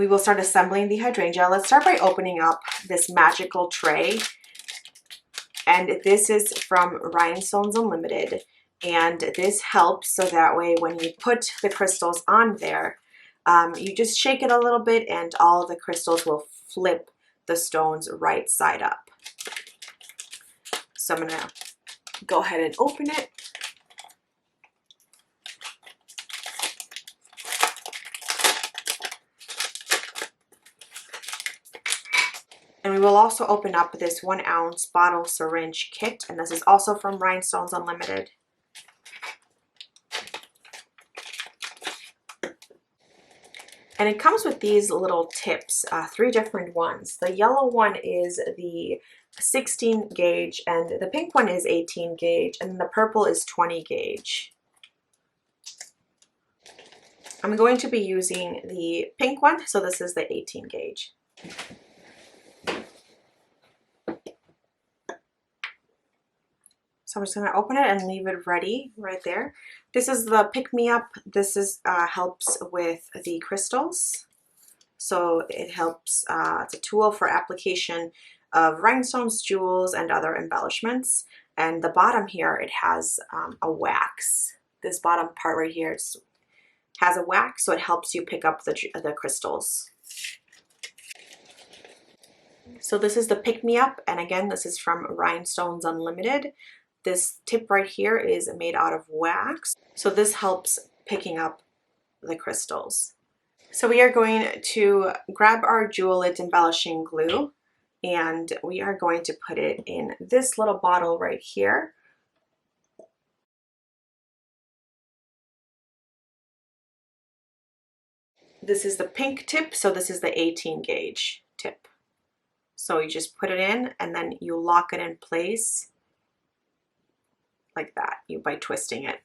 we will start assembling the hydrangea. Let's start by opening up this magical tray. And this is from Rhinestones Unlimited. And this helps so that way when you put the crystals on there, you just shake it a little bit and all the crystals will flip the stones right side up. So I'm gonna go ahead and open it. And we will also open up this 1 ounce bottle syringe kit, and this is also from Rhinestones Unlimited. And it comes with these little tips, 3 different ones. The yellow one is the 16 gauge, and the pink one is 18 gauge, and the purple is 20 gauge. I'm going to be using the pink one, so this is the 18 gauge. So I'm just going to open it and leave it ready right there. This is the pick-me-up. This is helps with the crystals. So it helps, it's a tool for application of rhinestones, jewels, and other embellishments. And the bottom here, it has a wax. This bottom part right here has a wax, so it helps you pick up the crystals. So this is the pick-me-up, and again, this is from Rhinestones Unlimited. This tip right here is made out of wax, so this helps picking up the crystals. So we are going to grab our Jewel-It embellishing glue, and we are going to put it in this little bottle right here. This is the pink tip, so this is the 18 gauge tip. So you just put it in and then you lock it in place like that, by twisting it.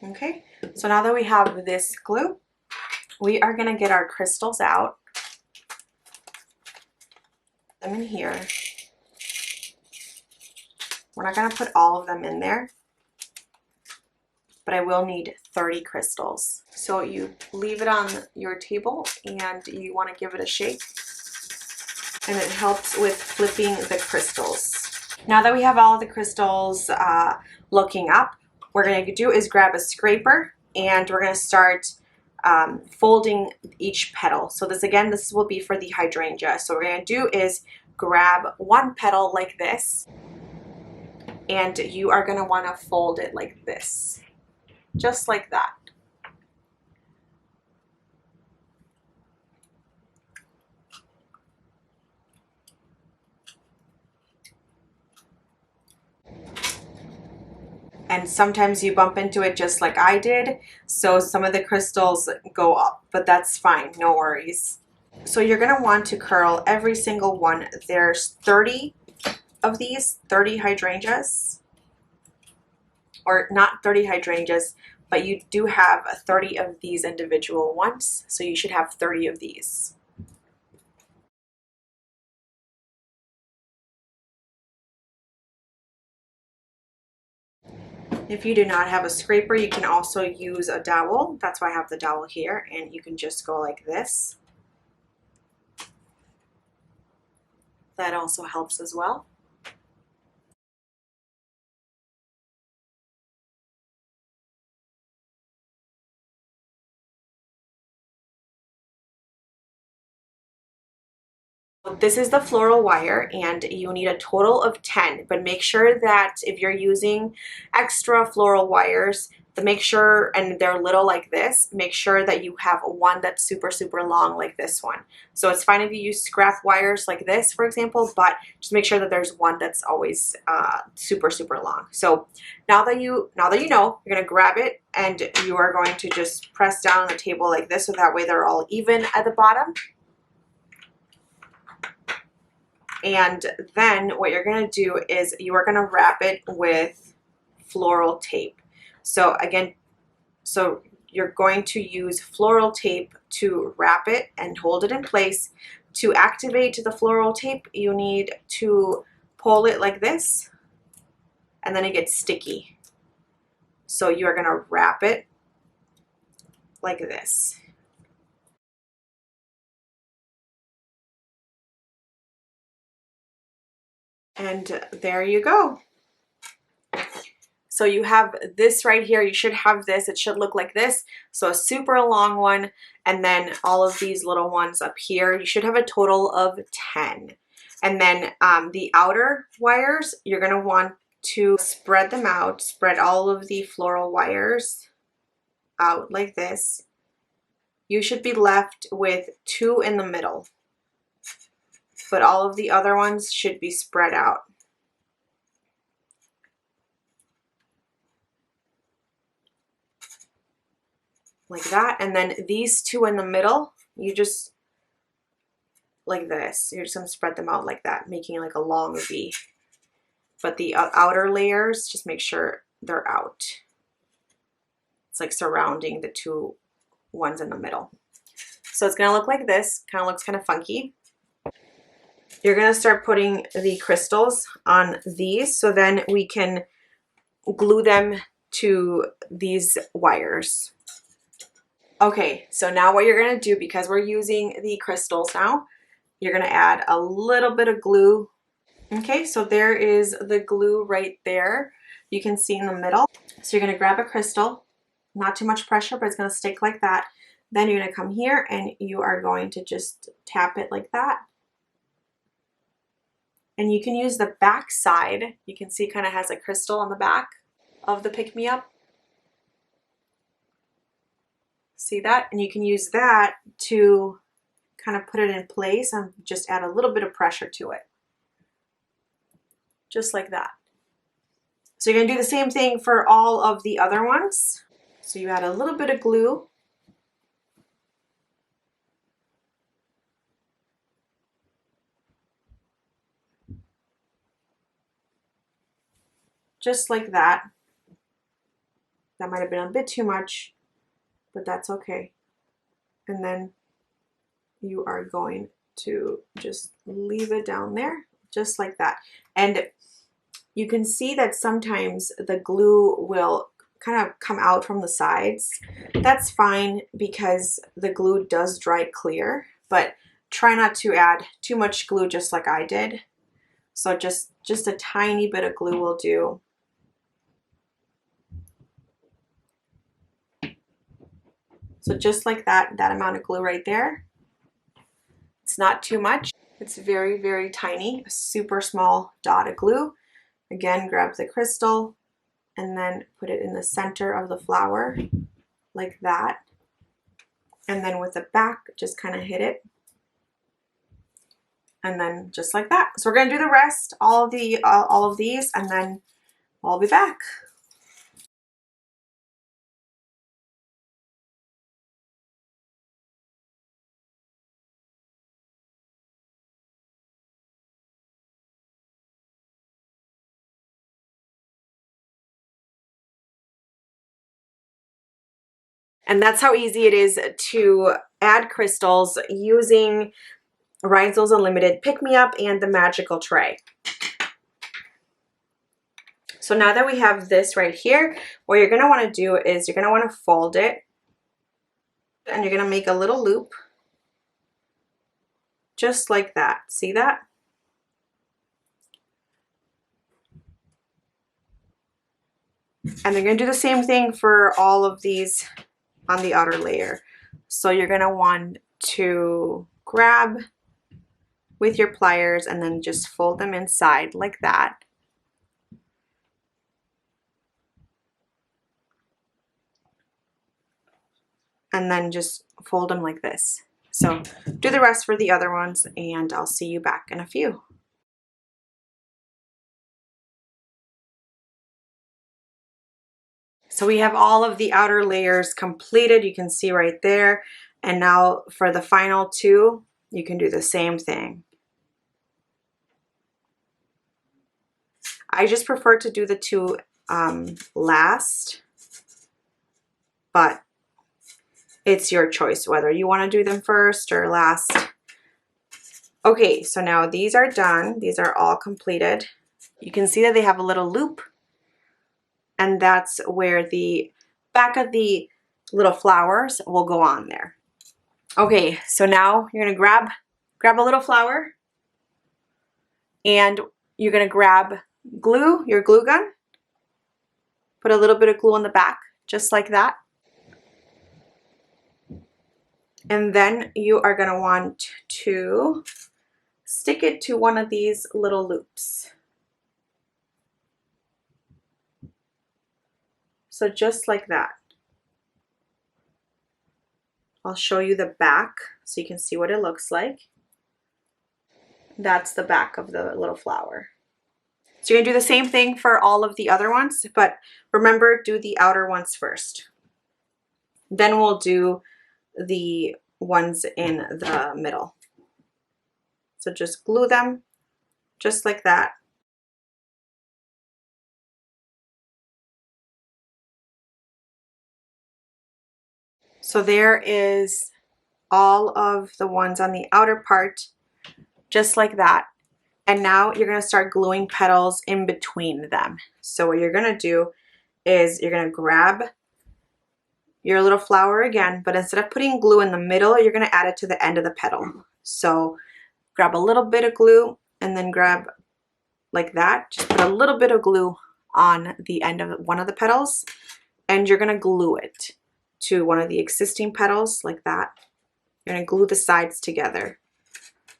Okay, so now that we have this glue, we are going to get our crystals out. Them in here. We're not going to put all of them in there, but I will need 30 crystals. So you leave it on your table and you want to give it a shake. And it helps with flipping the crystals. Now that we have all of the crystals looking up, what we're going to do is grab a scraper and we're going to start folding each petal. So this will be for the hydrangea. So what we're going to do is grab one petal like this, and you are going to want to fold it like this, just like that. And sometimes you bump into it just like I did, so some of the crystals go up, but that's fine, no worries. So you're going to want to curl every single one. There's 30 of these, 30 hydrangeas, or not 30 hydrangeas, but you do have 30 of these individual ones, so you should have 30 of these. If you do not have a scraper, you can also use a dowel. That's why I have the dowel here, and you can just go like this. That also helps as well. This is the floral wire, and you need a total of 10, but make sure that if you're using extra floral wires, make sure, and they're little like this, make sure that you have one that's super long like this one. So it's fine if you use scrap wires like this, for example, but just make sure that there's one that's always super long. So now that you know, you're gonna grab it and you are going to just press down on the table like this, so that way they're all even at the bottom. And then what you're going to do is you are going to wrap it with floral tape. So again, you're going to use floral tape to wrap it and hold it in place. To activate the floral tape, you need to pull it like this, and then it gets sticky. So you are going to wrap it like this. And there you go. So you have this right here. You should have this. It should look like this. So a super long one, and then all of these little ones up here. You should have a total of 10. And then the outer wires, you're going to want to spread them out. Spread all of the floral wires out like this. You should be left with 2 in the middle, but all of the other ones should be spread out. Like that. And then these 2 in the middle, you just like this. You're just going to spread them out like that, making like a long V. But the outer layers, just make sure they're out. It's like surrounding the 2 ones in the middle. So it's going to look like this. Kind of looks kind of funky. You're going to start putting the crystals on these, so then we can glue them to these wires. Okay, so now what you're going to do, because we're using the crystals now, you're going to add a little bit of glue. Okay, so there is the glue right there. You can see in the middle. So you're going to grab a crystal, not too much pressure, but it's going to stick like that. Then you're going to come here and you are going to just tap it like that. And you can use the back side. You can see kind of has a crystal on the back of the pick-me-up. See that? And you can use that to kind of put it in place and just add a little bit of pressure to it. Just like that. So you're going to do the same thing for all of the other ones. So you add a little bit of glue. Just like that. That might have been a bit too much, but that's okay. And then you are going to just leave it down there, just like that. And you can see that sometimes the glue will kind of come out from the sides. That's fine because the glue does dry clear, but try not to add too much glue just like I did. So just a tiny bit of glue will do. So just like that amount of glue right there. It's not too much. It's very, very tiny, a super small dot of glue. Again, grab the crystal and then put it in the center of the flower like that. And then with the back, just kind of hit it. And then just like that. So we're going to do the rest, all of these, and then I'll be back. And that's how easy it is to add crystals using Rhinestones Unlimited Pick Me Up and the magical tray. So now that we have this right here, what you're going to want to do is you're going to want to fold it, and you're going to make a little loop just like that. See that? And they're going to do the same thing for all of these on the outer layer. So you're going to want to grab with your pliers and then just fold them inside like that. And then just fold them like this. So do the rest for the other ones, and I'll see you back in a few. So we have all of the outer layers completed. You can see right there. And now for the final 2, you can do the same thing. I just prefer to do the 2 last, but it's your choice whether you want to do them first or last. Okay, so now these are done. These are all completed. You can see that they have a little loop, and that's where the back of the little flowers will go on there. Okay, so now you're gonna grab a little flower, and you're gonna grab glue, your glue gun, put a little bit of glue on the back, just like that. And then you are gonna want to stick it to one of these little loops. So just like that. I'll show you the back so you can see what it looks like. That's the back of the little flower. So you're gonna do the same thing for all of the other ones, but remember, do the outer ones first. Then we'll do the ones in the middle. So just glue them just like that. So there is all of the ones on the outer part, just like that. And now you're gonna start gluing petals in between them. So what you're gonna do is you're gonna grab your little flower again, but instead of putting glue in the middle, you're gonna add it to the end of the petal. So grab a little bit of glue and then grab like that. Just put a little bit of glue on the end of one of the petals, and you're gonna glue it to one of the existing petals like that. You're gonna glue the sides together.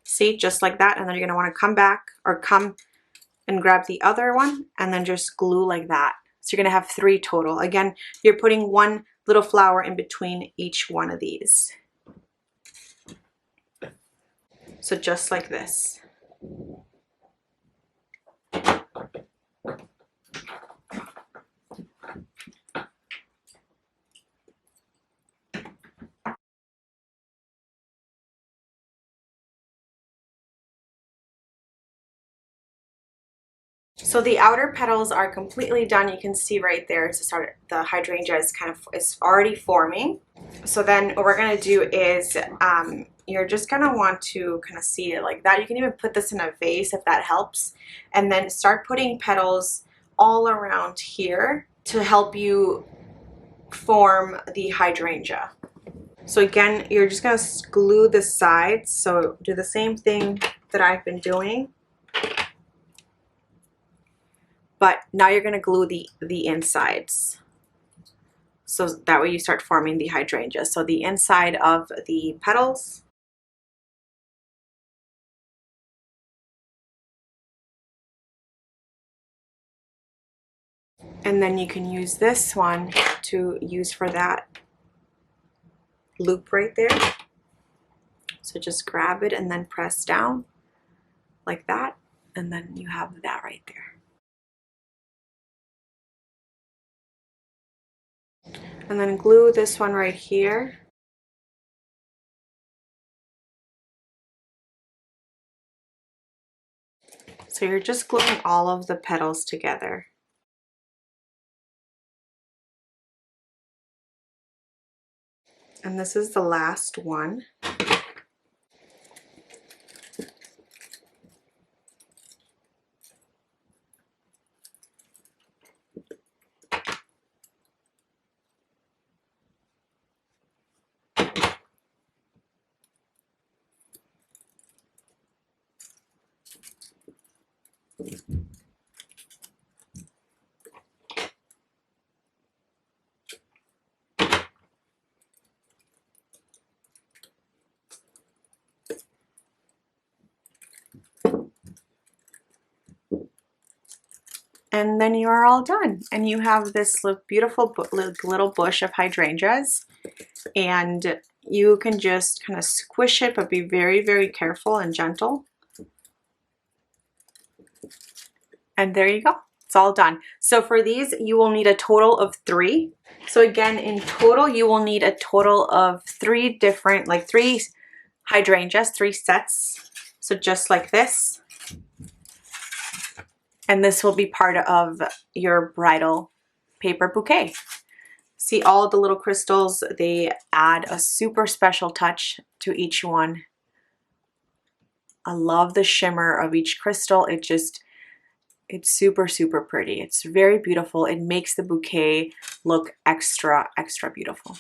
See, just like that. And then you're gonna wanna come back or come and grab the other one and then just glue like that. So you're gonna have 3 total. Again, you're putting one little flower in between each one of these. So just like this. So the outer petals are completely done. You can see right there to start, the hydrangea is already forming. So then what we're gonna do is you're just gonna want to kind of seed it like that. You can even put this in a vase if that helps, and then start putting petals all around here to help you form the hydrangea. So again, you're just gonna glue the sides. So do the same thing that I've been doing. But now you're gonna glue the insides. So that way you start forming the hydrangea. So the inside of the petals. And then you can use this one to use for that loop right there. So just grab it and then press down like that. And then you have that right there. And then glue this one right here. So you're just gluing all of the petals together. And this is the last one. And then you are all done. And you have this beautiful little bush of hydrangeas. And you can just kind of squish it, but be very, very careful and gentle. And there you go. It's all done. So for these, you will need a total of 3. So again, in total, you will need a total of 3 different, like 3 hydrangeas, 3 sets. So just like this. And this will be part of your bridal paper bouquet. See all the little crystals, they add a super special touch to each one. I love the shimmer of each crystal. It's super, super pretty. It's very beautiful. It makes the bouquet look extra, extra beautiful.